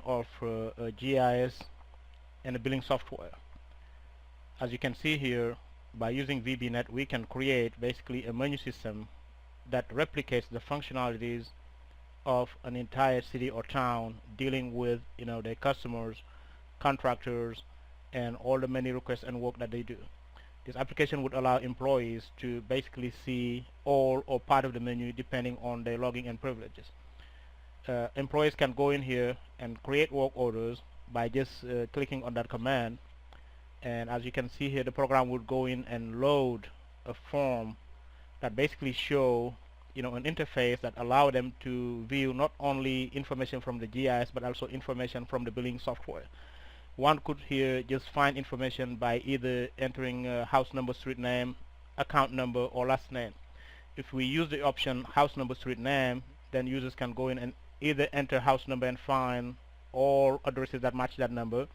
of GIS and the billing software. As you can see here, by using VBNet, we can create basically a menu system that replicates the functionalities of an entire city or town, dealing with their customers, contractors, and all the many requests and work that they do. This application would allow employees to basically see all or part of the menu depending on their logging and privileges. Employees can go in here and create work orders by just clicking on that command, and as you can see here, the program would go in and load a form that basically show an interface that allow them to view not only information from the GIS but also information from the billing software. One could here just find information by either entering house number, street name, account number, or last name. If we use the option house number, street name, then users can go in and either enter house number and find all addresses that match that number,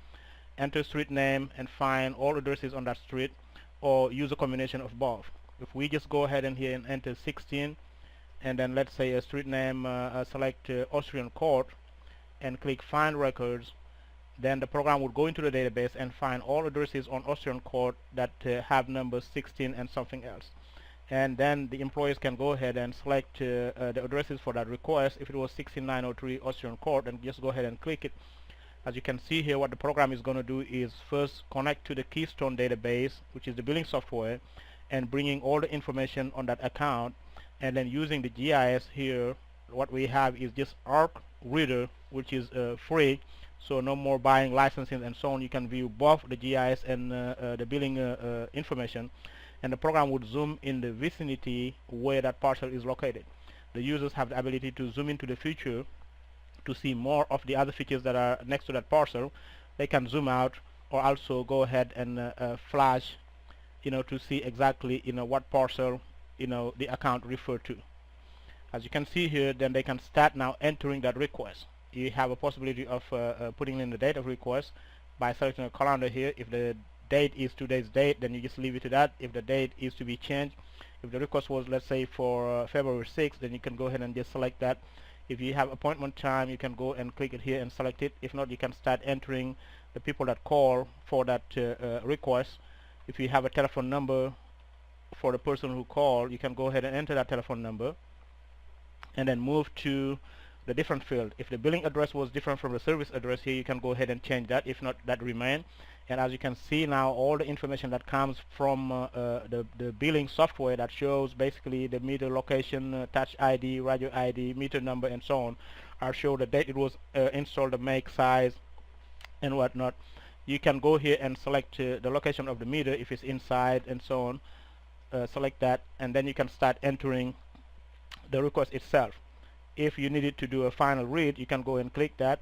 enter street name and find all addresses on that street, or use a combination of both. If we just go ahead and here and enter 16, and then let's say a street name, select Austrian Court and click find records, then the program would go into the database and find all addresses on Austrian Court that have numbers 16 and something else. And then the employees can go ahead and select the addresses for that request. If it was 16903 Austrian Court, then just go ahead and click it. As you can see here, what the program is going to do is first connect to the Keystone database, which is the billing software, and bringing all the information on that account. And then using the GIS here, what we have is just ArcReader, which is free, so no more buying licensing and so on. You can view both the GIS and the billing information, and the program would zoom in the vicinity where that parcel is located. The users have the ability to zoom into the future to see more of the other features that are next to that parcel. They can zoom out or also go ahead and flash to see exactly what parcel the account referred to. As you can see here, then they can start now entering that request. You have a possibility of putting in the date of request by selecting a calendar here. If the date is today's date, then you just leave it to that. If the date is to be changed, if the request was, let's say, for February 6th, then you can go ahead and just select that. If you have appointment time, you can go and click it here and select it. If not, you can start entering the people that call for that request. If you have a telephone number for the person who called, you can go ahead and enter that telephone number and then move to the different field. If the billing address was different from the service address here, you can go ahead and change that. If not, that remain. And as you can see now, all the information that comes from the billing software that shows basically the meter location, touch ID, radio ID, meter number, and so on, are show the date it was installed, the make, size, and whatnot. You can go here and select the location of the meter if it's inside and so on. Select that, and then you can start entering the request itself. If you needed to do a final read, you can go and click that.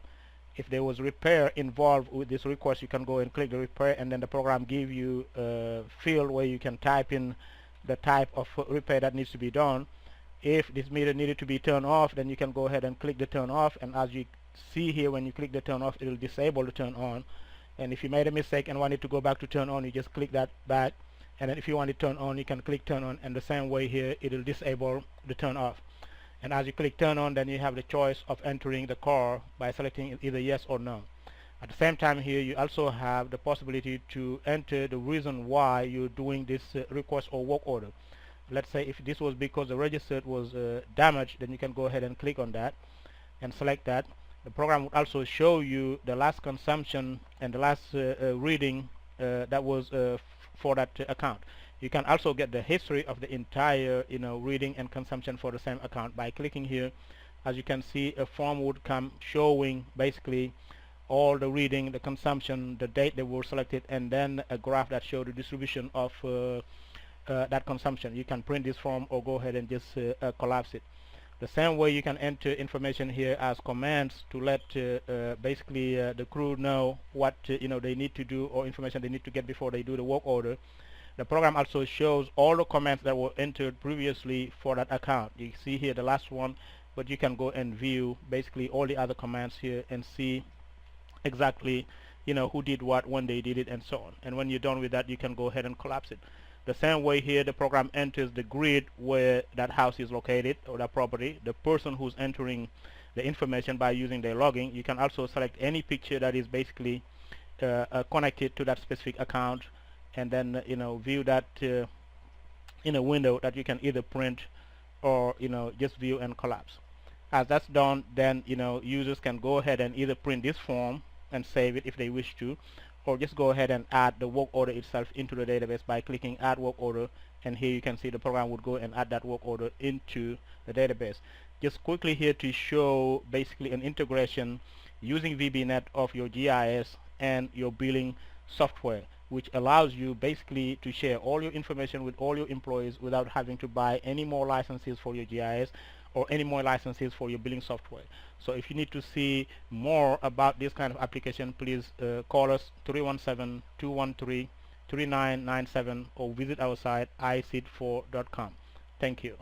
If there was repair involved with this request, you can go and click the repair, and then the program give you a field where you can type in the type of repair that needs to be done. If this meter needed to be turned off, then you can go ahead and click the turn off, and as you see here, when you click the turn off, it will disable the turn on. And if you made a mistake and wanted to go back to turn on, you just click that back, and then if you want it turn on, you can click turn on, and the same way here it will disable the turn off. And as you click turn on, then you have the choice of entering the car by selecting either yes or no. At the same time here, you also have the possibility to enter the reason why you're doing this request or work order. Let's say if this was because the register was damaged, then you can go ahead and click on that and select that. The program would also show you the last consumption and the last reading that was for that account. You can also get the history of the entire reading and consumption for the same account by clicking here. As you can see, a form would come showing basically all the reading, the consumption, the date they were selected, and then a graph that shows the distribution of that consumption. You can print this form or go ahead and just collapse it. The same way you can enter information here as commands to let basically the crew know what they need to do or information they need to get before they do the work order. The program also shows all the commands that were entered previously for that account. You see here the last one, but you can go and view basically all the other commands here and see exactly who did what, when they did it, and so on. And when you're done with that, you can go ahead and collapse it. The same way here, the program enters the grid where that house is located or that property. The person who's entering the information by using the logging. You can also select any picture that is basically connected to that specific account, and then view that in a window that you can either print or just view and collapse. As that's done, then users can go ahead and either print this form and save it if they wish to, or just go ahead and add the work order itself into the database by clicking add work order, and here you can see the program would go and add that work order into the database. Just quickly here to show basically an integration using VBNet of your GIS and your billing software, which allows you basically to share all your information with all your employees without having to buy any more licenses for your GIS or any more licenses for your billing software. So if you need to see more about this kind of application, please call us 317-213-3997 or visit our site iseed4.com. Thank you.